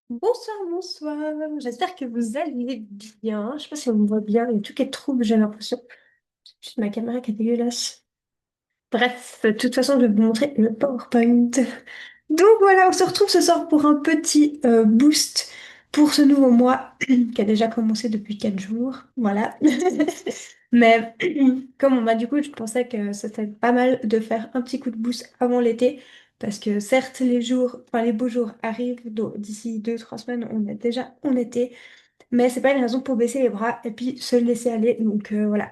Bonsoir, bonsoir. J'espère que vous allez bien. Je sais pas si on me voit bien. Il y a tout qui est trouble, j'ai l'impression. Juste ma caméra qui est dégueulasse. Bref, de toute façon, je vais vous montrer le PowerPoint. Donc voilà, on se retrouve ce soir pour un petit boost pour ce nouveau mois qui a déjà commencé depuis 4 jours. Voilà. Mais comme on m'a du coup, je pensais que c'était pas mal de faire un petit coup de boost avant l'été. Parce que certes, les jours, enfin les beaux jours arrivent, donc d'ici 2, 3 semaines, on est déjà en été. Mais c'est pas une raison pour baisser les bras et puis se laisser aller. Donc voilà.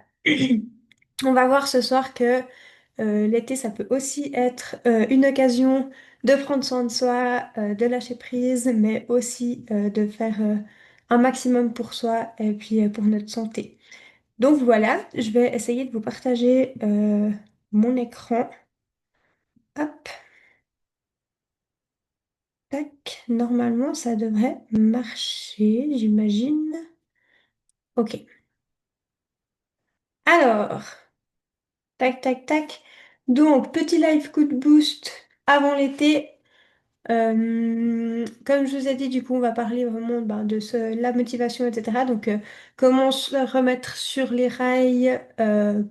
On va voir ce soir que l'été, ça peut aussi être une occasion de prendre soin de soi, de lâcher prise, mais aussi de faire un maximum pour soi et puis pour notre santé. Donc voilà, je vais essayer de vous partager mon écran. Hop, tac. Normalement, ça devrait marcher, j'imagine. Ok. Alors, tac, tac, tac. Donc, petit live coup de boost avant l'été. Comme je vous ai dit, du coup, on va parler vraiment ben, de la motivation, etc. Donc, comment se remettre sur les rails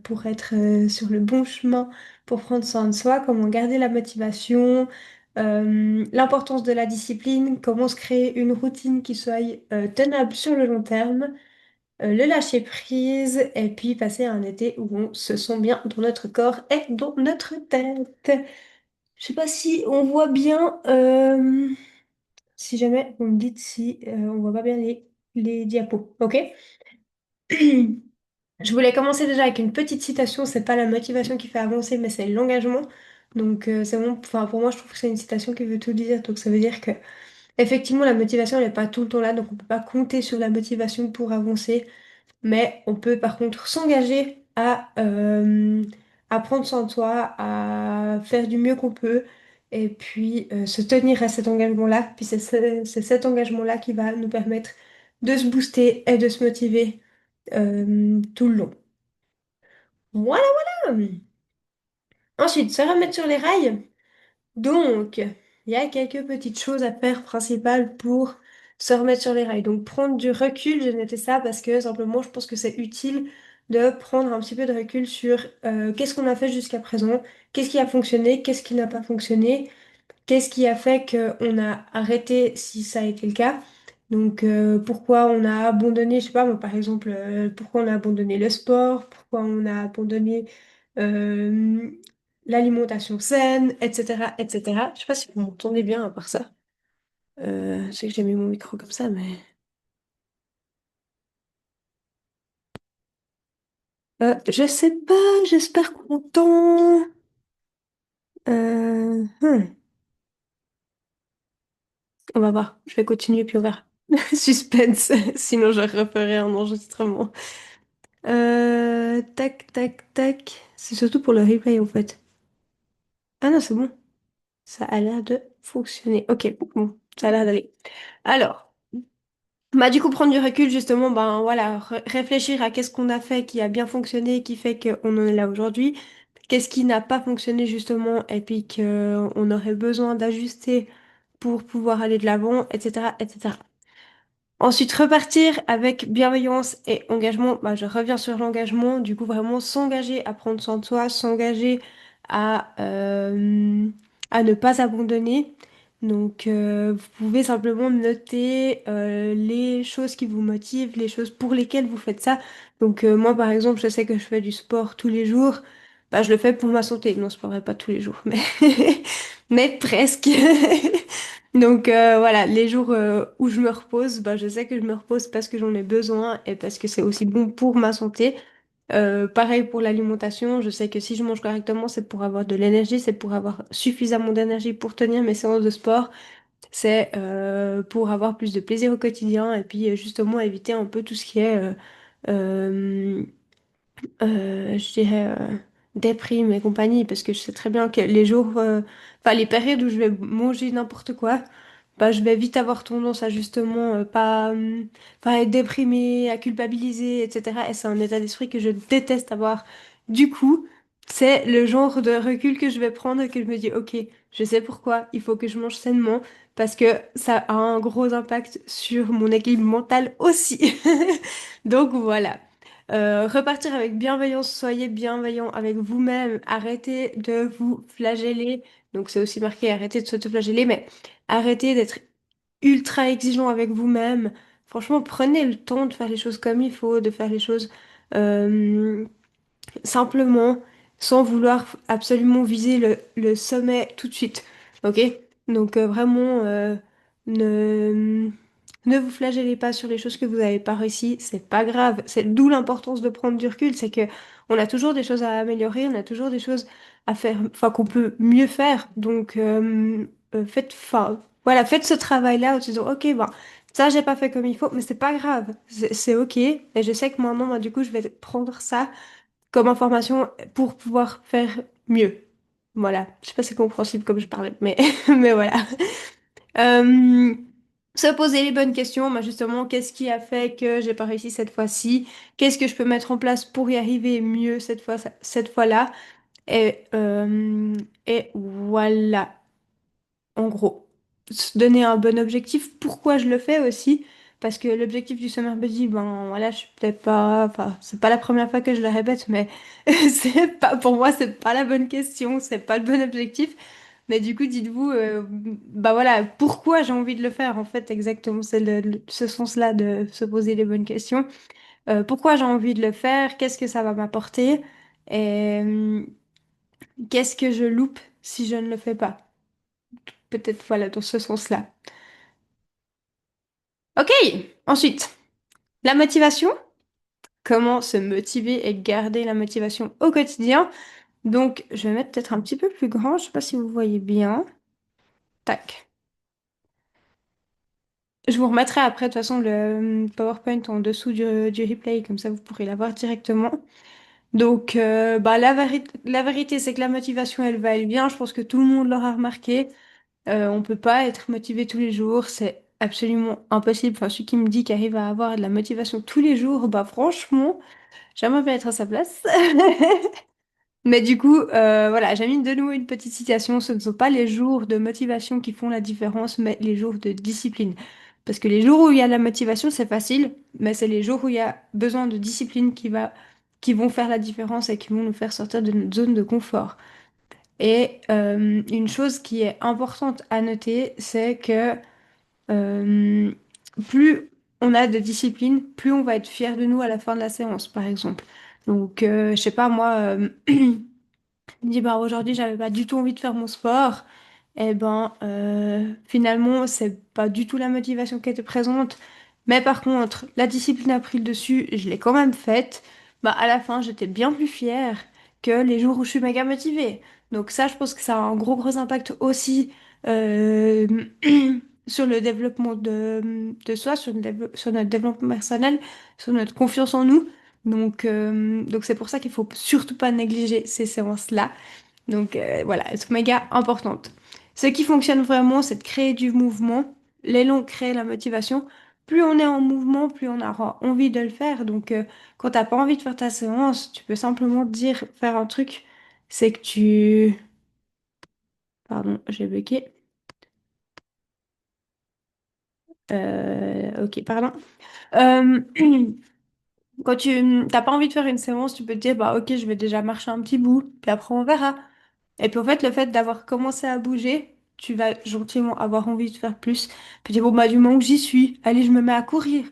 pour être sur le bon chemin, pour prendre soin de soi, comment garder la motivation, l'importance de la discipline, comment se créer une routine qui soit tenable sur le long terme, le lâcher prise, et puis passer un été où on se sent bien dans notre corps et dans notre tête. Je sais pas si on voit bien. Si jamais vous me dites si on voit pas bien les diapos, ok? Je voulais commencer déjà avec une petite citation. C'est pas la motivation qui fait avancer, mais c'est l'engagement. Donc c'est bon. Enfin pour moi, je trouve que c'est une citation qui veut tout dire. Donc ça veut dire que effectivement la motivation elle n'est pas tout le temps là, donc on peut pas compter sur la motivation pour avancer. Mais on peut par contre s'engager à prendre soin de soi, à faire du mieux qu'on peut, et puis se tenir à cet engagement-là. Puis c'est cet engagement-là qui va nous permettre de se booster et de se motiver tout le long. Voilà, voilà. Ensuite, se remettre sur les rails. Donc, il y a quelques petites choses à faire principales pour se remettre sur les rails. Donc, prendre du recul, j'ai noté ça parce que simplement, je pense que c'est utile de prendre un petit peu de recul sur qu'est-ce qu'on a fait jusqu'à présent, qu'est-ce qui a fonctionné, qu'est-ce qui n'a pas fonctionné, qu'est-ce qui a fait qu'on a arrêté si ça a été le cas. Donc, pourquoi on a abandonné, je sais pas, moi, par exemple, pourquoi on a abandonné le sport, pourquoi on a abandonné euh, l'alimentation saine, etc., etc. Je sais pas si vous m'entendez bien à part ça. Je sais que j'ai mis mon micro comme ça, mais... je sais pas, j'espère qu'on m'entend. Euh, hmm, On va voir, je vais continuer puis on verra. Suspense, sinon je referai un enregistrement. Tac, tac, tac. C'est surtout pour le replay en fait. Ah non, c'est bon. Ça a l'air de fonctionner. Ok, bon, ça a l'air d'aller. Alors, bah du coup, prendre du recul, justement, ben voilà, réfléchir à qu'est-ce qu'on a fait qui a bien fonctionné, qui fait qu'on en est là aujourd'hui. Qu'est-ce qui n'a pas fonctionné justement et puis qu'on aurait besoin d'ajuster pour pouvoir aller de l'avant, etc., etc. Ensuite, repartir avec bienveillance et engagement. Bah, je reviens sur l'engagement. Du coup, vraiment s'engager à prendre soin de soi, s'engager à, euh, à ne pas abandonner. Donc, vous pouvez simplement noter les choses qui vous motivent, les choses pour lesquelles vous faites ça. Donc, moi, par exemple, je sais que je fais du sport tous les jours. Bah, je le fais pour ma santé. Non, je ne pas tous les jours, mais, mais presque. Donc voilà, les jours où je me repose, bah, je sais que je me repose parce que j'en ai besoin et parce que c'est aussi bon pour ma santé. Pareil pour l'alimentation, je sais que si je mange correctement, c'est pour avoir de l'énergie, c'est pour avoir suffisamment d'énergie pour tenir mes séances de sport, c'est pour avoir plus de plaisir au quotidien et puis justement éviter un peu tout ce qui est euh, je dirais, déprime et compagnie, parce que je sais très bien que les jours, enfin les périodes où je vais manger n'importe quoi, bah, je vais vite avoir tendance à justement pas être déprimée, à culpabiliser, etc. Et c'est un état d'esprit que je déteste avoir. Du coup, C'est le genre de recul que je vais prendre et que je me dis, ok, je sais pourquoi, il faut que je mange sainement parce que ça a un gros impact sur mon équilibre mental aussi. Donc voilà. Repartir avec bienveillance, soyez bienveillant avec vous-même, arrêtez de vous flageller. Donc c'est aussi marqué, arrêtez de s'auto-flageller, mais arrêtez d'être ultra exigeant avec vous-même. Franchement, prenez le temps de faire les choses comme il faut, de faire les choses euh, simplement, sans vouloir absolument viser le sommet tout de suite. Ok? Donc vraiment, ne, ne vous flagellez pas sur les choses que vous n'avez pas réussi, c'est pas grave. C'est d'où l'importance de prendre du recul, c'est que on a toujours des choses à améliorer, on a toujours des choses à faire, enfin qu'on peut mieux faire. Donc faites, enfin, voilà, faites ce travail-là en se disant, ok, ben, ça j'ai pas fait comme il faut, mais c'est pas grave, c'est ok. Et je sais que maintenant, bah, du coup, je vais prendre ça comme information pour pouvoir faire mieux. Voilà. Je sais pas si c'est compréhensible comme je parlais, mais, mais voilà. Euh, Se poser les bonnes questions, bah justement, qu'est-ce qui a fait que j'ai pas réussi cette fois-ci? Qu'est-ce que je peux mettre en place pour y arriver mieux cette fois-là? Et voilà en gros, se donner un bon objectif. Pourquoi je le fais aussi? Parce que l'objectif du Summer Buddy, ben voilà, je suis peut-être pas, enfin, c'est pas la première fois que je le répète, mais c'est pas, pour moi, c'est pas la bonne question, c'est pas le bon objectif. Mais du coup, dites-vous, bah voilà, pourquoi j'ai envie de le faire en fait, exactement, c'est ce sens-là de se poser les bonnes questions. Pourquoi j'ai envie de le faire? Qu'est-ce que ça va m'apporter? Et qu'est-ce que je loupe si je ne le fais pas? Peut-être, voilà, dans ce sens-là. Ok, ensuite, la motivation. Comment se motiver et garder la motivation au quotidien. Donc, je vais mettre peut-être un petit peu plus grand, je sais pas si vous voyez bien. Tac. Je vous remettrai après, de toute façon, le PowerPoint en dessous du replay, comme ça vous pourrez l'avoir directement. Donc, bah, la vérité, c'est que la motivation, elle va, elle vient. Je pense que tout le monde l'aura remarqué. On peut pas être motivé tous les jours, c'est absolument impossible. Enfin, celui qui me dit qu'il arrive à avoir de la motivation tous les jours, bah franchement, j'aimerais bien être à sa place. Mais du coup, voilà, j'ai mis de nouveau une petite citation. Ce ne sont pas les jours de motivation qui font la différence, mais les jours de discipline. Parce que les jours où il y a de la motivation, c'est facile, mais c'est les jours où il y a besoin de discipline qui vont faire la différence et qui vont nous faire sortir de notre zone de confort. Et une chose qui est importante à noter, c'est que euh, plus on a de discipline, plus on va être fier de nous à la fin de la séance, par exemple. Donc, je sais pas, moi, je me dis, bah, aujourd'hui, j'avais pas du tout envie de faire mon sport. Et ben, finalement, c'est pas du tout la motivation qui était présente. Mais par contre, la discipline a pris le dessus, je l'ai quand même faite. Bah, à la fin, j'étais bien plus fière que les jours où je suis méga motivée. Donc ça, je pense que ça a un gros impact aussi euh, sur le développement de soi, sur notre développement personnel, sur notre confiance en nous. Donc c'est pour ça qu'il faut surtout pas négliger ces séances-là. Donc voilà, elles sont méga importantes. Ce qui fonctionne vraiment, c'est de créer du mouvement. L'élan crée la motivation. Plus on est en mouvement, plus on aura envie de le faire. Donc quand t'as pas envie de faire ta séance, tu peux simplement dire, faire un truc. C'est que tu... Pardon, j'ai bloqué. Ok, pardon. Euh, Quand tu t'as pas envie de faire une séance, tu peux te dire, bah ok, je vais déjà marcher un petit bout, puis après on verra. Et puis en fait, le fait d'avoir commencé à bouger, tu vas gentiment avoir envie de faire plus. Puis dire, bon bah du moment que j'y suis, allez, je me mets à courir.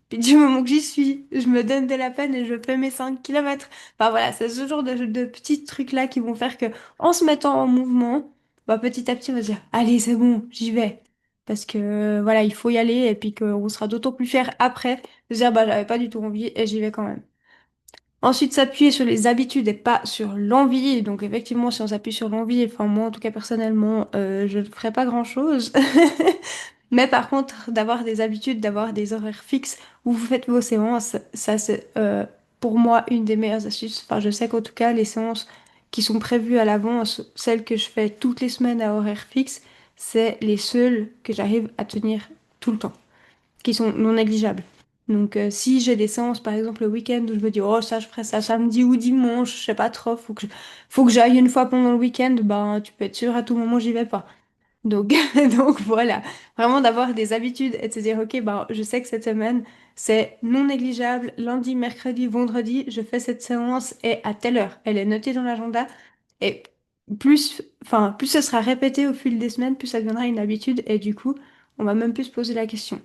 Puis du moment que j'y suis, je me donne de la peine et je fais mes 5 kilomètres. Enfin voilà, c'est ce genre de petits trucs-là qui vont faire que en se mettant en mouvement, bah petit à petit, on va se dire, allez, c'est bon, j'y vais. Parce que voilà, il faut y aller et puis qu'on sera d'autant plus fier après de se dire, bah j'avais pas du tout envie et j'y vais quand même. Ensuite, s'appuyer sur les habitudes et pas sur l'envie. Donc, effectivement, si on s'appuie sur l'envie, enfin, moi, en tout cas, personnellement, je ne ferai pas grand-chose. Mais par contre, d'avoir des habitudes, d'avoir des horaires fixes où vous faites vos séances, ça, c'est pour moi une des meilleures astuces. Enfin, je sais qu'en tout cas, les séances qui sont prévues à l'avance, celles que je fais toutes les semaines à horaire fixe, c'est les seules que j'arrive à tenir tout le temps, qui sont non négligeables. Donc, si j'ai des séances, par exemple, le week-end où je me dis, oh, ça, je ferai ça samedi ou dimanche, je sais pas trop, faut que j'aille une fois pendant le week-end, ben, tu peux être sûr, à tout moment, j'y vais pas. Donc, donc voilà, vraiment d'avoir des habitudes et de se dire, ok, ben, je sais que cette semaine, c'est non négligeable. Lundi, mercredi, vendredi, je fais cette séance et à telle heure. Elle est notée dans l'agenda et plus ce sera répété au fil des semaines, plus ça deviendra une habitude et du coup, on va même plus se poser la question.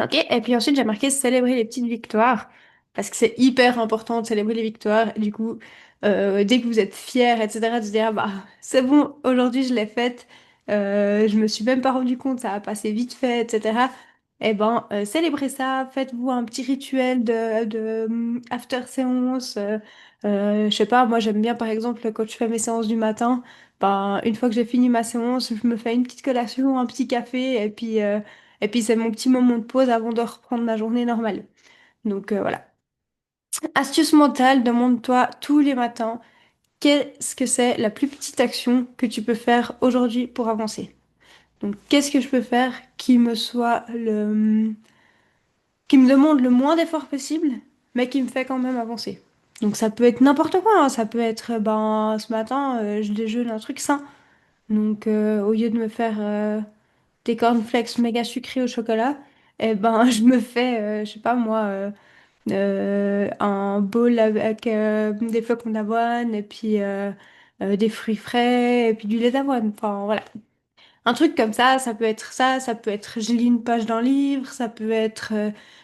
Ok, et puis ensuite j'ai marqué célébrer les petites victoires parce que c'est hyper important de célébrer les victoires. Et du coup, dès que vous êtes fiers, etc., de se dire bah c'est bon, aujourd'hui je l'ai faite, je me suis même pas rendu compte, ça a passé vite fait, etc. Eh ben, célébrez ça, faites-vous un petit rituel de after séance. Je sais pas, moi j'aime bien par exemple quand je fais mes séances du matin, ben, une fois que j'ai fini ma séance, je me fais une petite collation, un petit café et puis c'est mon petit moment de pause avant de reprendre ma journée normale. Donc voilà. Astuce mentale, demande-toi tous les matins, qu'est-ce que c'est la plus petite action que tu peux faire aujourd'hui pour avancer? Donc qu'est-ce que je peux faire qui me demande le moins d'efforts possible, mais qui me fait quand même avancer. Donc ça peut être n'importe quoi, hein. Ça peut être, ben, ce matin, je déjeune un truc sain. Donc au lieu de me faire des cornflakes méga sucrés au chocolat, eh ben, je me fais, je sais pas moi, un bowl avec des flocons d'avoine et puis des fruits frais et puis du lait d'avoine. Enfin, voilà. Un truc comme ça peut être je lis une page d'un livre, ça peut être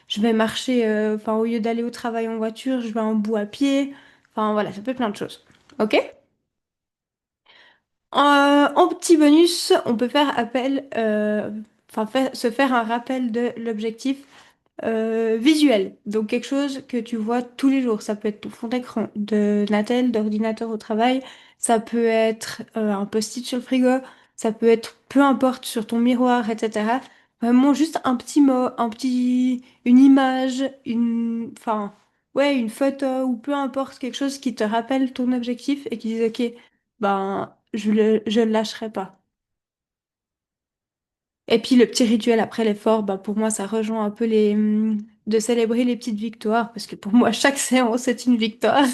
je vais marcher, enfin, au lieu d'aller au travail en voiture, je vais en bout à pied. Enfin, voilà, ça peut être plein de choses. Ok? En petit bonus, on peut faire appel, se faire un rappel de l'objectif visuel. Donc quelque chose que tu vois tous les jours. Ça peut être ton fond d'écran, de Natel, d'ordinateur au travail. Ça peut être un post-it sur le frigo. Ça peut être peu importe sur ton miroir, etc. Vraiment juste un petit mot, une image, ouais, une photo ou peu importe quelque chose qui te rappelle ton objectif et qui dise ok, ben je le lâcherai pas. Et puis le petit rituel après l'effort, bah pour moi ça rejoint un peu de célébrer les petites victoires parce que pour moi chaque séance est une victoire.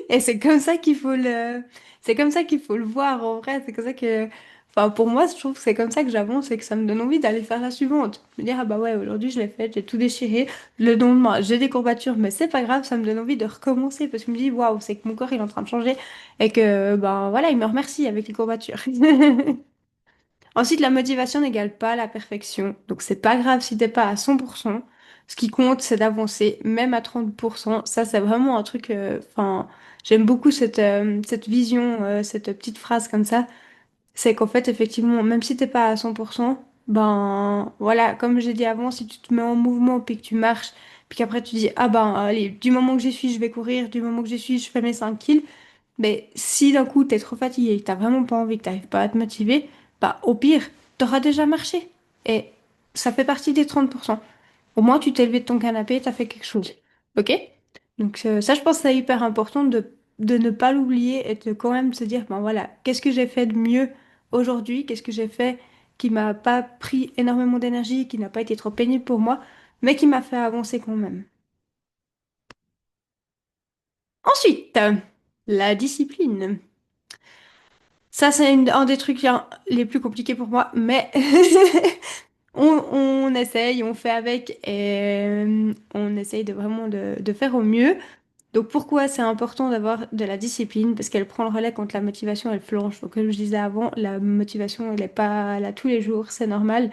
Et c'est comme ça qu'il faut le voir en vrai, c'est comme ça que enfin pour moi je trouve que c'est comme ça que j'avance et que ça me donne envie d'aller faire la suivante. Me dire ah bah ouais, aujourd'hui je l'ai faite, j'ai tout déchiré. Le lendemain, j'ai des courbatures mais c'est pas grave, ça me donne envie de recommencer parce que je me dis waouh, c'est que mon corps il est en train de changer et que ben voilà, il me remercie avec les courbatures. Ensuite, la motivation n'égale pas la perfection. Donc, c'est pas grave si t'es pas à 100%. Ce qui compte, c'est d'avancer, même à 30%. Ça, c'est vraiment un truc. Enfin, j'aime beaucoup cette vision, cette petite phrase comme ça. C'est qu'en fait, effectivement, même si t'es pas à 100%, ben voilà, comme j'ai dit avant, si tu te mets en mouvement puis que tu marches, puis qu'après tu dis, ah ben allez, du moment que j'y suis, je vais courir, du moment que j'y suis, je fais mes 5 kills. Mais si d'un coup t'es trop fatigué, que t'as vraiment pas envie, que t'arrives pas à te motiver, bah au pire, t'auras déjà marché. Et ça fait partie des 30%. Au moins tu t'es levé de ton canapé, t'as fait quelque chose. Ok? Donc ça, je pense que c'est hyper important de ne pas l'oublier et de quand même se dire, ben voilà, qu'est-ce que j'ai fait de mieux aujourd'hui? Qu'est-ce que j'ai fait qui m'a pas pris énormément d'énergie, qui n'a pas été trop pénible pour moi, mais qui m'a fait avancer quand même. Ensuite, la discipline. Ça, c'est un des trucs les plus compliqués pour moi, mais on essaye, on fait avec et on essaye de vraiment de faire au mieux. Donc pourquoi c'est important d'avoir de la discipline? Parce qu'elle prend le relais quand la motivation elle flanche. Donc comme je disais avant, la motivation elle n'est pas là tous les jours, c'est normal.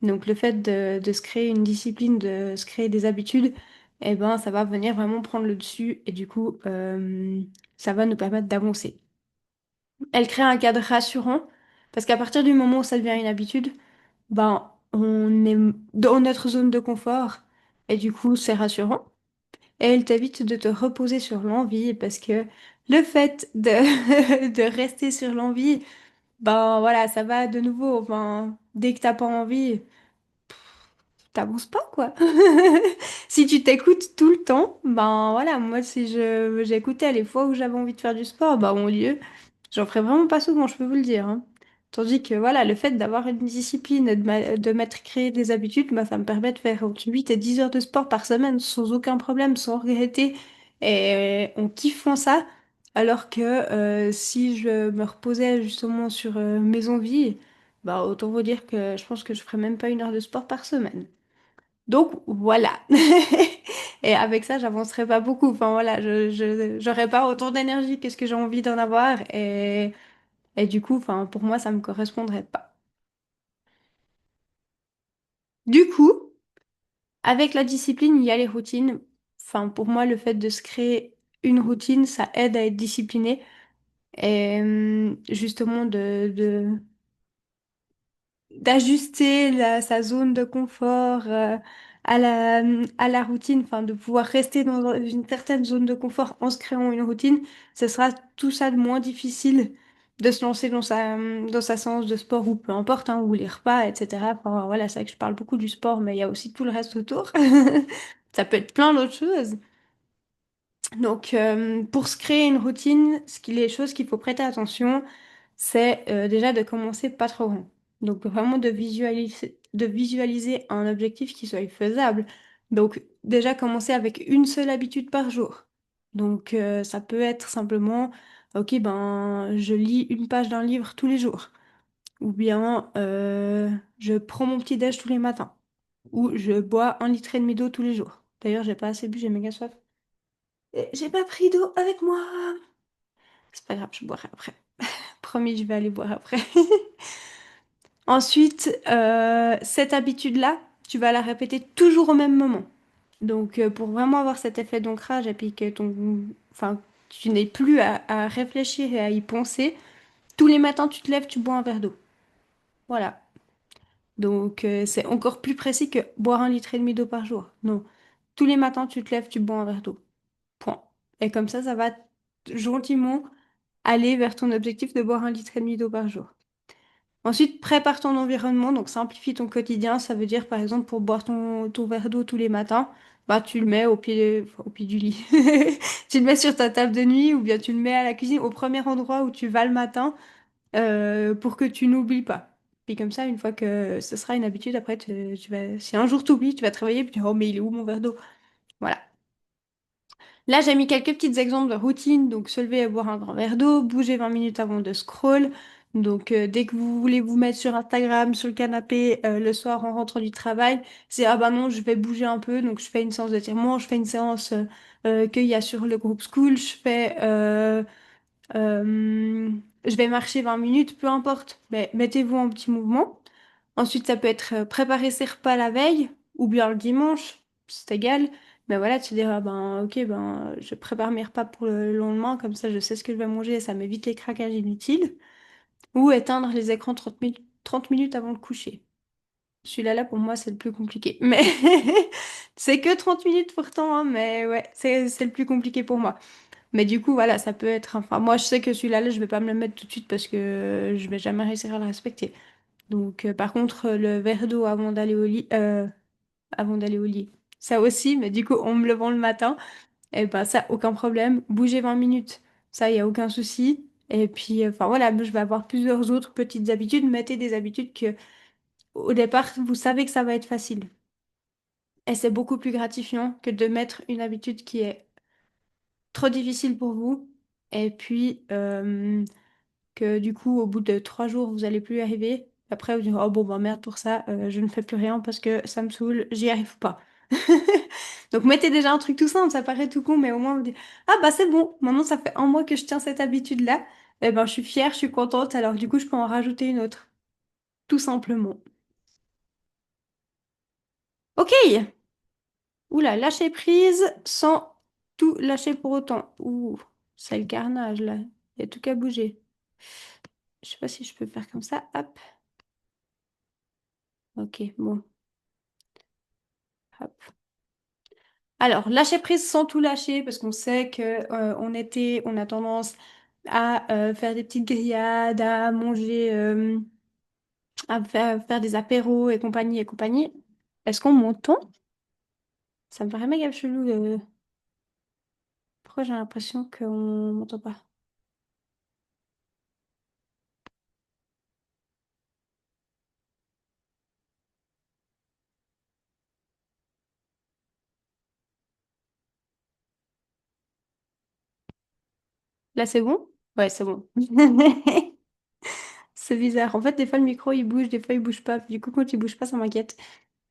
Donc le fait de se créer une discipline, de se créer des habitudes, eh ben ça va venir vraiment prendre le dessus et du coup ça va nous permettre d'avancer. Elle crée un cadre rassurant parce qu'à partir du moment où ça devient une habitude, ben, on est dans notre zone de confort et du coup, c'est rassurant. Et elle t'évite de te reposer sur l'envie parce que le fait de rester sur l'envie, ben voilà, ça va de nouveau. Ben, dès que t'as pas envie, t'avances pas quoi. Si tu t'écoutes tout le temps, ben voilà, moi si j'écoutais les fois où j'avais envie de faire du sport, ben mon Dieu, j'en ferais vraiment pas souvent, je peux vous le dire, hein. Tandis que voilà, le fait d'avoir une discipline, de m'être créé des habitudes, bah, ça me permet de faire entre 8 et 10 heures de sport par semaine sans aucun problème, sans regretter. Et on kiffe en ça. Alors que si je me reposais justement sur mes envies, bah, autant vous dire que je pense que je ferais même pas 1 heure de sport par semaine. Donc voilà. Et avec ça, j'avancerai pas beaucoup. Enfin voilà, j'aurais pas autant d'énergie que ce que j'ai envie d'en avoir. Et du coup, enfin, pour moi, ça me correspondrait pas. Du coup, avec la discipline, il y a les routines. Enfin, pour moi, le fait de se créer une routine, ça aide à être discipliné. Et justement, d'ajuster sa zone de confort à la routine, enfin de pouvoir rester dans une certaine zone de confort en se créant une routine, ce sera tout ça de moins difficile de se lancer dans sa séance de sport ou peu importe, hein, ou les repas, etc. Enfin, voilà, c'est vrai que je parle beaucoup du sport, mais il y a aussi tout le reste autour. Ça peut être plein d'autres choses. Donc, pour se créer une routine, les choses qu'il faut prêter attention, c'est déjà de commencer pas trop grand. Donc, vraiment de visualiser un objectif qui soit faisable. Donc, déjà commencer avec une seule habitude par jour. Donc, ça peut être simplement, ok, ben, je lis une page d'un livre tous les jours. Ou bien, je prends mon petit déj tous les matins. Ou je bois 1,5 litre d'eau tous les jours. D'ailleurs, j'ai pas assez bu, j'ai méga soif. Et j'ai pas pris d'eau avec moi. C'est pas grave, je boirai après. Promis, je vais aller boire après. Ensuite, cette habitude-là, tu vas la répéter toujours au même moment. Donc, pour vraiment avoir cet effet d'ancrage et puis que enfin, tu n'aies plus à réfléchir et à y penser, tous les matins, tu te lèves, tu bois un verre d'eau. Voilà. Donc, c'est encore plus précis que boire 1,5 litre d'eau par jour. Non. Tous les matins, tu te lèves, tu bois un verre d'eau. Point. Et comme ça va gentiment aller vers ton objectif de boire 1,5 litre d'eau par jour. Ensuite, prépare ton environnement, donc simplifie ton quotidien. Ça veut dire, par exemple, pour boire ton verre d'eau tous les matins, bah, tu le mets au pied du lit. Tu le mets sur ta table de nuit ou bien tu le mets à la cuisine, au premier endroit où tu vas le matin, pour que tu n'oublies pas. Puis comme ça, une fois que ce sera une habitude, après, si un jour tu oublies, tu vas travailler, puis tu dis, oh, mais il est où mon verre d'eau? Voilà. Là, j'ai mis quelques petits exemples de routine. Donc, se lever et boire un grand verre d'eau, bouger 20 minutes avant de scroll. Donc, dès que vous voulez vous mettre sur Instagram, sur le canapé, le soir en rentrant du travail, c'est ah bah non, je vais bouger un peu. Donc, je fais une séance d'étirement, je fais une séance qu'il y a sur le groupe School, euh, je vais marcher 20 minutes, peu importe. Mais mettez-vous en petit mouvement. Ensuite, ça peut être préparer ses repas la veille ou bien le dimanche, c'est égal. Mais voilà, tu diras, ben ok, ben je prépare mes repas pour le lendemain, comme ça je sais ce que je vais manger et ça m'évite les craquages inutiles. Ou éteindre les écrans 30 minutes avant le coucher. Celui-là, là, pour moi, c'est le plus compliqué. Mais c'est que 30 minutes pourtant, hein, mais ouais, c'est le plus compliqué pour moi. Mais du coup, voilà, ça peut être. Enfin, moi, je sais que celui-là, là, je vais pas me le mettre tout de suite parce que je vais jamais réussir à le respecter. Donc, par contre, le verre d'eau avant d'aller au lit, ça aussi, mais du coup, en me levant le matin, et ben ça, aucun problème. Bouger 20 minutes, ça, il n'y a aucun souci. Et puis, enfin voilà, je vais avoir plusieurs autres petites habitudes. Mettez des habitudes que, au départ, vous savez que ça va être facile. Et c'est beaucoup plus gratifiant que de mettre une habitude qui est trop difficile pour vous. Et puis, que du coup, au bout de 3 jours, vous allez plus y arriver. Après, vous dites, oh bon, bah merde pour ça, je ne fais plus rien parce que ça me saoule, j'y arrive pas. Donc, mettez déjà un truc tout simple, ça paraît tout con, mais au moins, vous dites, ah bah c'est bon, maintenant ça fait un mois que je tiens cette habitude-là. Eh ben, je suis fière, je suis contente, alors du coup, je peux en rajouter une autre. Tout simplement. Ok! Oula, lâcher prise sans tout lâcher pour autant. Ouh, c'est le carnage là. Il y a tout qu'à bouger. Je sais pas si je peux faire comme ça. Hop. Ok, bon. Hop. Alors, lâcher prise sans tout lâcher, parce qu'on sait que en été, on a tendance à faire des petites grillades, à manger, faire des apéros et compagnie et compagnie. Est-ce qu'on m'entend? Ça me paraît méga chelou. Pourquoi j'ai l'impression qu'on m'entend pas? Là, c'est bon? Ouais, c'est bon. C'est bizarre. En fait, des fois, le micro, il bouge, des fois, il bouge pas. Du coup, quand il bouge pas, ça m'inquiète.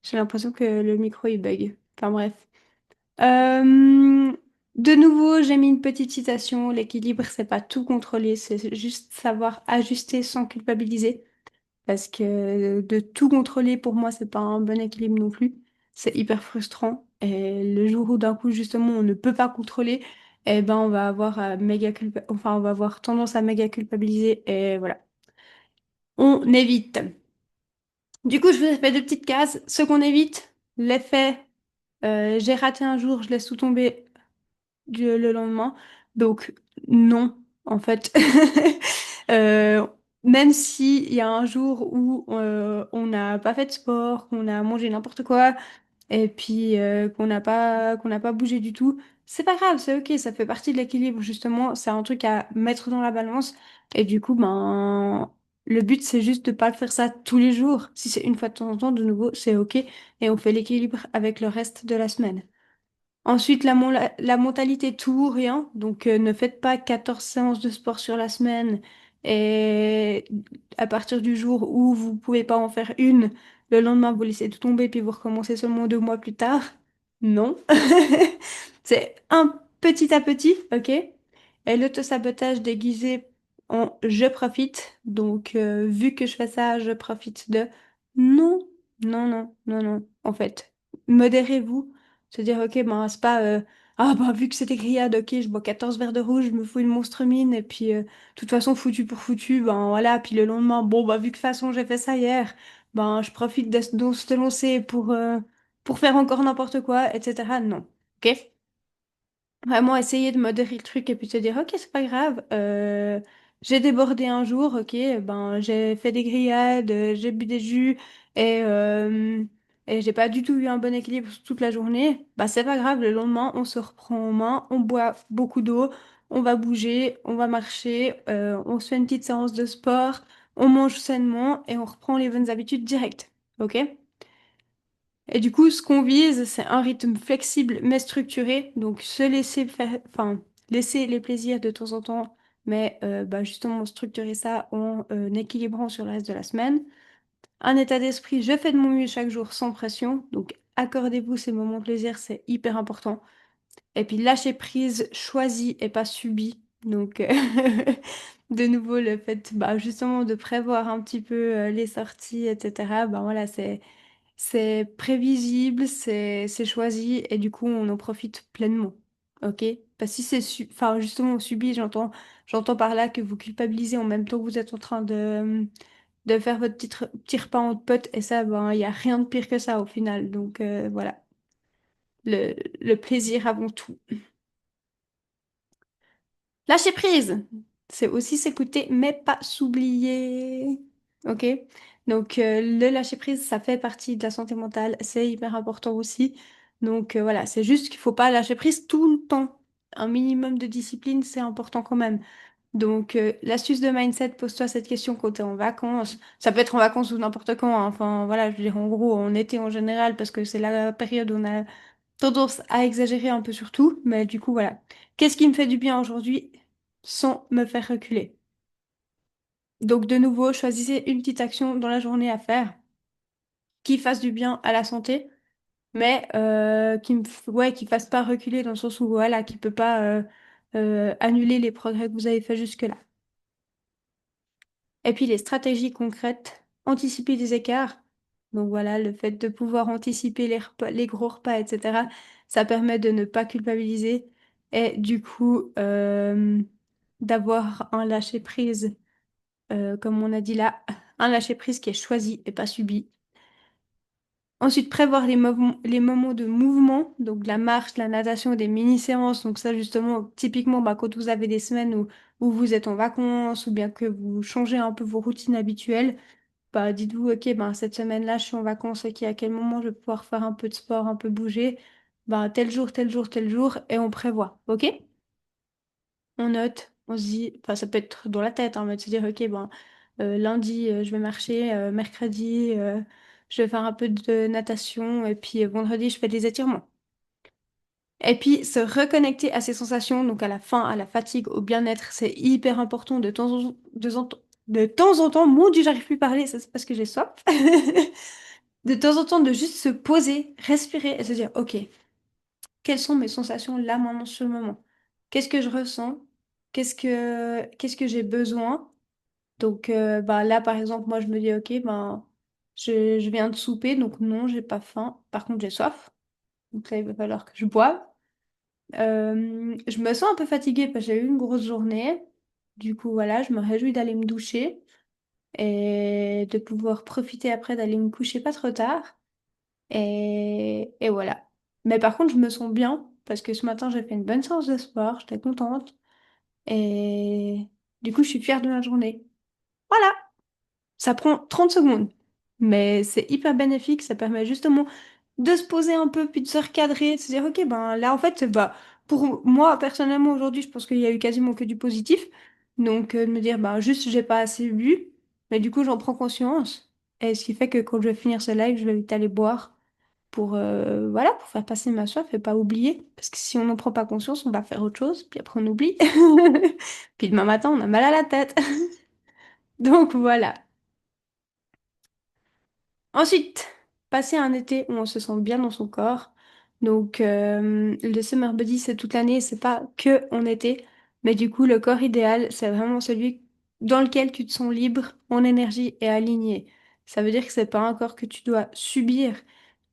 J'ai l'impression que le micro, il bug. Enfin, bref. Euh, de nouveau, j'ai mis une petite citation. L'équilibre, c'est pas tout contrôler, c'est juste savoir ajuster sans culpabiliser. Parce que de tout contrôler, pour moi, c'est pas un bon équilibre non plus. C'est hyper frustrant. Et le jour où d'un coup, justement, on ne peut pas contrôler, eh ben, on va avoir enfin, on va avoir tendance à méga culpabiliser. Et voilà. On évite. Du coup, je vous ai fait deux petites cases. Ce qu'on évite, l'effet j'ai raté un jour, je laisse tout tomber le lendemain. Donc, non, en fait. Euh, même s'il y a un jour où on n'a pas fait de sport, qu'on a mangé n'importe quoi, et puis qu'on n'a pas bougé du tout, c'est pas grave, c'est ok, ça fait partie de l'équilibre, justement. C'est un truc à mettre dans la balance. Et du coup, ben, le but, c'est juste de pas faire ça tous les jours. Si c'est une fois de temps en temps, de nouveau, c'est ok. Et on fait l'équilibre avec le reste de la semaine. Ensuite, la mentalité tout ou rien. Donc, ne faites pas 14 séances de sport sur la semaine et à partir du jour où vous pouvez pas en faire une, le lendemain, vous laissez tout tomber puis vous recommencez seulement 2 mois plus tard. Non. C'est un petit à petit, ok? Et l'auto-sabotage déguisé en je profite. Donc, vu que je fais ça, je profite de... Non, non, non, non, non. En fait, modérez-vous. Se dire, ok, ben, c'est pas, ah, bah, vu que c'était grillade, ok, je bois 14 verres de rouge, je me fous une monstre mine, et puis, de toute façon, foutu pour foutu, ben, voilà, puis le lendemain, bon, bah, vu que de toute façon, j'ai fait ça hier, ben, je profite de se lancer pour faire encore n'importe quoi, etc. Non. Ok? Vraiment essayer de modérer le truc et puis te dire, ok, c'est pas grave, j'ai débordé un jour, ok, ben j'ai fait des grillades, j'ai bu des jus et j'ai pas du tout eu un bon équilibre toute la journée, bah c'est pas grave, le lendemain on se reprend en main, on boit beaucoup d'eau, on va bouger, on va marcher, on se fait une petite séance de sport, on mange sainement et on reprend les bonnes habitudes directes, ok? Et du coup, ce qu'on vise, c'est un rythme flexible mais structuré. Donc, se laisser faire, enfin, laisser les plaisirs de temps en temps, mais bah, justement structurer ça en équilibrant sur le reste de la semaine. Un état d'esprit, je fais de mon mieux chaque jour sans pression. Donc, accordez-vous ces moments de plaisir, c'est hyper important. Et puis, lâcher prise, choisi et pas subi. Donc, de nouveau, le fait, bah, justement, de prévoir un petit peu les sorties, etc. Ben voilà, c'est prévisible, c'est choisi et du coup on en profite pleinement. Ok? Parce que si enfin justement on subit, j'entends par là que vous culpabilisez en même temps que vous êtes en train de faire votre petit repas en pote et ça ben il y a rien de pire que ça au final. Donc voilà, le plaisir avant tout. Lâcher prise, c'est aussi s'écouter, mais pas s'oublier. Ok? Donc, le lâcher prise, ça fait partie de la santé mentale, c'est hyper important aussi. Donc, voilà, c'est juste qu'il faut pas lâcher prise tout le temps. Un minimum de discipline, c'est important quand même. Donc, l'astuce de mindset, pose-toi cette question quand tu es en vacances. Ça peut être en vacances ou n'importe quand, hein. Enfin, voilà, je veux dire, en gros, en été en général, parce que c'est la période où on a tendance à exagérer un peu sur tout, mais du coup, voilà. Qu'est-ce qui me fait du bien aujourd'hui sans me faire reculer? Donc, de nouveau, choisissez une petite action dans la journée à faire qui fasse du bien à la santé, mais ouais, qui fasse pas reculer dans le sens où, voilà, qui peut pas annuler les progrès que vous avez fait jusque-là. Et puis, les stratégies concrètes, anticiper des écarts. Donc, voilà, le fait de pouvoir anticiper les gros repas, etc., ça permet de ne pas culpabiliser et du coup, d'avoir un lâcher-prise, comme on a dit là, un lâcher-prise qui est choisi et pas subi. Ensuite, prévoir les moments de mouvement, donc la marche, la natation, des mini-séances. Donc ça, justement, typiquement, bah, quand vous avez des semaines où vous êtes en vacances ou bien que vous changez un peu vos routines habituelles, bah, dites-vous, ok, ben, cette semaine-là, je suis en vacances, ok, à quel moment je vais pouvoir faire un peu de sport, un peu bouger, bah, tel jour, tel jour, tel jour, et on prévoit, ok? On note, on se dit, enfin, ça peut être dans la tête, hein, mais de se dire, ok, ben, lundi, je vais marcher, mercredi, je vais faire un peu de natation, et puis vendredi, je fais des étirements. Et puis se reconnecter à ses sensations, donc à la faim, à la fatigue, au bien-être, c'est hyper important de temps en temps. Mon Dieu, j'arrive plus à parler, ça c'est parce que j'ai soif. De temps en temps, de juste se poser, respirer et se dire, OK, quelles sont mes sensations là, maintenant, sur le moment? Qu'est-ce que je ressens? Qu'est-ce que j'ai besoin? Donc bah, là, par exemple, moi, je me dis, OK, ben, je viens de souper, donc non, j'ai pas faim. Par contre, j'ai soif. Donc là, il va falloir que je boive. Je me sens un peu fatiguée parce que j'ai eu une grosse journée. Du coup, voilà, je me réjouis d'aller me doucher et de pouvoir profiter après d'aller me coucher pas trop tard. Et voilà. Mais par contre, je me sens bien parce que ce matin, j'ai fait une bonne séance de sport, j'étais contente. Et du coup, je suis fière de ma journée. Voilà, ça prend 30 secondes. Mais c'est hyper bénéfique, ça permet justement de se poser un peu, puis de se recadrer, de se dire, ok, ben là, en fait, bah, pour moi, personnellement, aujourd'hui, je pense qu'il y a eu quasiment que du positif. Donc, de me dire, bah, juste, j'ai pas assez bu, mais du coup, j'en prends conscience. Et ce qui fait que quand je vais finir ce live, je vais vite aller boire pour, voilà, pour faire passer ma soif et pas oublier. Parce que si on n'en prend pas conscience, on va faire autre chose, puis après, on oublie. Puis demain matin, on a mal à la tête. Donc, voilà. Ensuite, passer un été où on se sent bien dans son corps. Donc, le summer body, c'est toute l'année, c'est pas que en été. Mais du coup, le corps idéal, c'est vraiment celui dans lequel tu te sens libre, en énergie et aligné. Ça veut dire que c'est pas un corps que tu dois subir.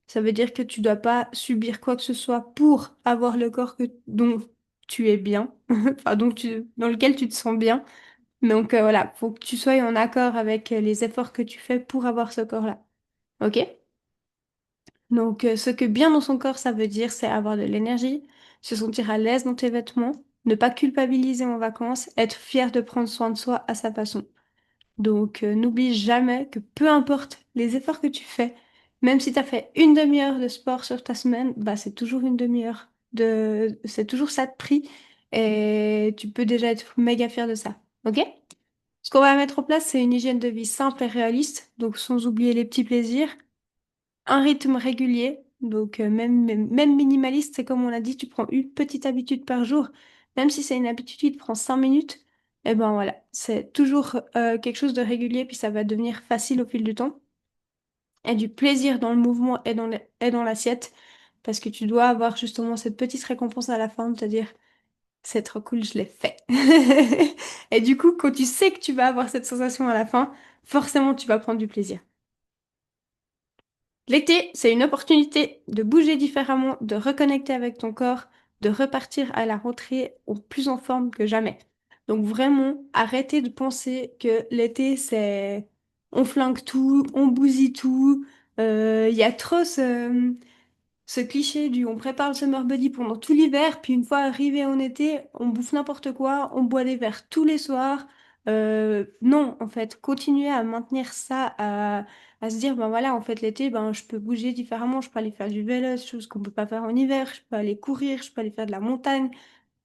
Ça veut dire que tu dois pas subir quoi que ce soit pour avoir le corps dont tu es bien, enfin, dans lequel tu te sens bien. Donc, voilà, faut que tu sois en accord avec les efforts que tu fais pour avoir ce corps-là. Ok? Donc, ce que bien dans son corps, ça veut dire, c'est avoir de l'énergie, se sentir à l'aise dans tes vêtements, ne pas culpabiliser en vacances, être fier de prendre soin de soi à sa façon. Donc, n'oublie jamais que peu importe les efforts que tu fais, même si tu as fait une demi-heure de sport sur ta semaine, bah, c'est toujours une demi-heure c'est toujours ça de prix et tu peux déjà être méga fier de ça. Ok? Ce qu'on va mettre en place, c'est une hygiène de vie simple et réaliste, donc sans oublier les petits plaisirs. Un rythme régulier, donc même minimaliste, c'est comme on l'a dit, tu prends une petite habitude par jour, même si c'est une habitude qui te prend 5 minutes, et ben voilà, c'est toujours quelque chose de régulier, puis ça va devenir facile au fil du temps. Et du plaisir dans le mouvement et dans l'assiette, parce que tu dois avoir justement cette petite récompense à la fin, de te dire, c'est trop cool, je l'ai fait. Et du coup, quand tu sais que tu vas avoir cette sensation à la fin, forcément tu vas prendre du plaisir. L'été, c'est une opportunité de bouger différemment, de reconnecter avec ton corps, de repartir à la rentrée au plus en forme que jamais. Donc vraiment, arrêtez de penser que l'été, c'est on flingue tout, on bousille tout. Il y a trop ce cliché du on prépare le summer body pendant tout l'hiver, puis une fois arrivé en été, on bouffe n'importe quoi, on boit des verres tous les soirs. Non, en fait, continuer à maintenir ça, à se dire, ben voilà, en fait, l'été, ben, je peux bouger différemment, je peux aller faire du vélo, chose qu'on peut pas faire en hiver, je peux aller courir, je peux aller faire de la montagne,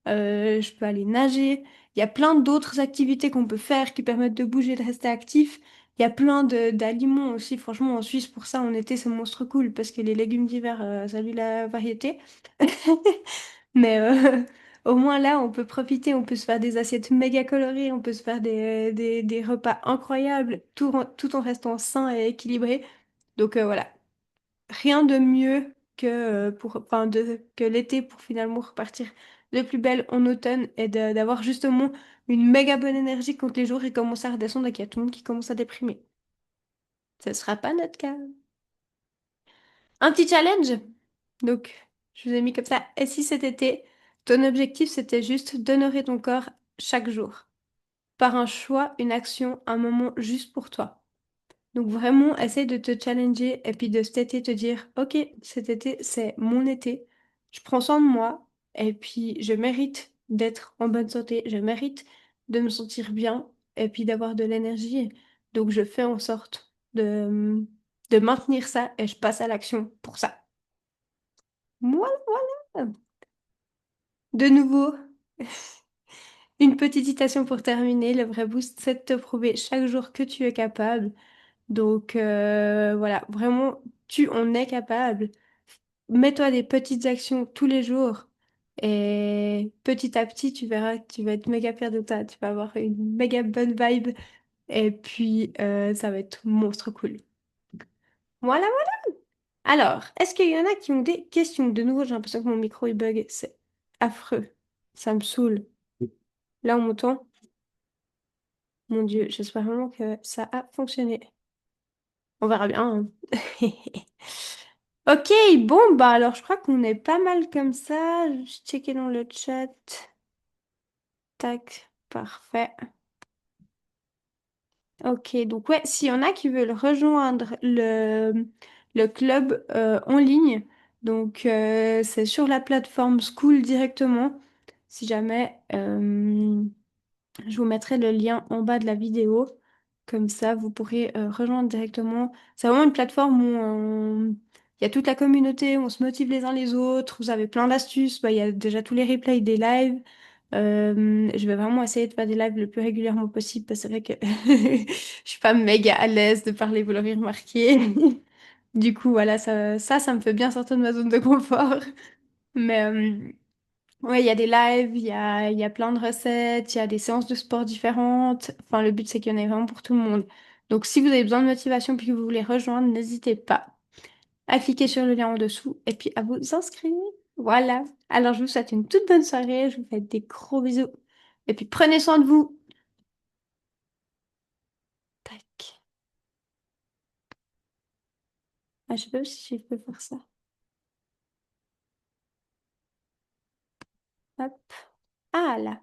je peux aller nager. Il y a plein d'autres activités qu'on peut faire qui permettent de bouger, de rester actif. Il y a plein d'aliments aussi. Franchement, en Suisse, pour ça, en été, c'est monstre cool parce que les légumes d'hiver, salut la variété. Mais au moins là, on peut profiter, on peut se faire des assiettes méga colorées, on peut se faire des repas incroyables, tout en restant sain et équilibré. Donc voilà, rien de mieux que l'été pour finalement repartir de plus belle en automne et d'avoir justement une méga bonne énergie quand les jours ils commencent à redescendre et qu'il y a tout le monde qui commence à déprimer. Ce sera pas notre cas. Un petit challenge. Donc, je vous ai mis comme ça. Et si cet été, ton objectif c'était juste d'honorer ton corps chaque jour, par un choix, une action, un moment juste pour toi. Donc vraiment, essaye de te challenger et puis de cet été te dire, ok, cet été, c'est mon été. Je prends soin de moi et puis je mérite d'être en bonne santé. Je mérite de me sentir bien et puis d'avoir de l'énergie. Donc je fais en sorte de maintenir ça et je passe à l'action pour ça. Voilà, voilà. De nouveau, une petite citation pour terminer. Le vrai boost, c'est de te prouver chaque jour que tu es capable. Donc voilà, vraiment, tu en es capable. Mets-toi des petites actions tous les jours. Et petit à petit, tu verras que tu vas être méga fier de toi. Tu vas avoir une méga bonne vibe. Et puis, ça va être monstre cool. Voilà, voilà. Alors, est-ce qu'il y en a qui ont des questions? De nouveau, j'ai l'impression que mon micro il bug. C'est affreux. Ça me saoule. Là, on m'entend? Mon Dieu, j'espère vraiment que ça a fonctionné. On verra bien, hein. Ok, bon, bah alors je crois qu'on est pas mal comme ça. Je checker dans le chat. Tac, parfait. Ok, donc ouais, s'il y en a qui veulent rejoindre le club en ligne, donc c'est sur la plateforme School directement. Si jamais, je vous mettrai le lien en bas de la vidéo. Comme ça, vous pourrez rejoindre directement. C'est vraiment une plateforme où il y a toute la communauté, on se motive les uns les autres. Vous avez plein d'astuces. Bah, il y a déjà tous les replays des lives. Je vais vraiment essayer de faire des lives le plus régulièrement possible parce que c'est vrai que je suis pas méga à l'aise de parler, vous l'aurez remarqué. Du coup, voilà, ça me fait bien sortir de ma zone de confort. Mais ouais, il y a des lives, il y a plein de recettes, il y a des séances de sport différentes. Enfin, le but, c'est qu'il y en ait vraiment pour tout le monde. Donc, si vous avez besoin de motivation puis que vous voulez rejoindre, n'hésitez pas à cliquer sur le lien en dessous et puis à vous inscrire. Voilà. Alors, je vous souhaite une toute bonne soirée. Je vous fais des gros bisous. Et puis, prenez soin de vous. Tac. Ah, je sais pas si je peux faire ça. Hop. Ah, là.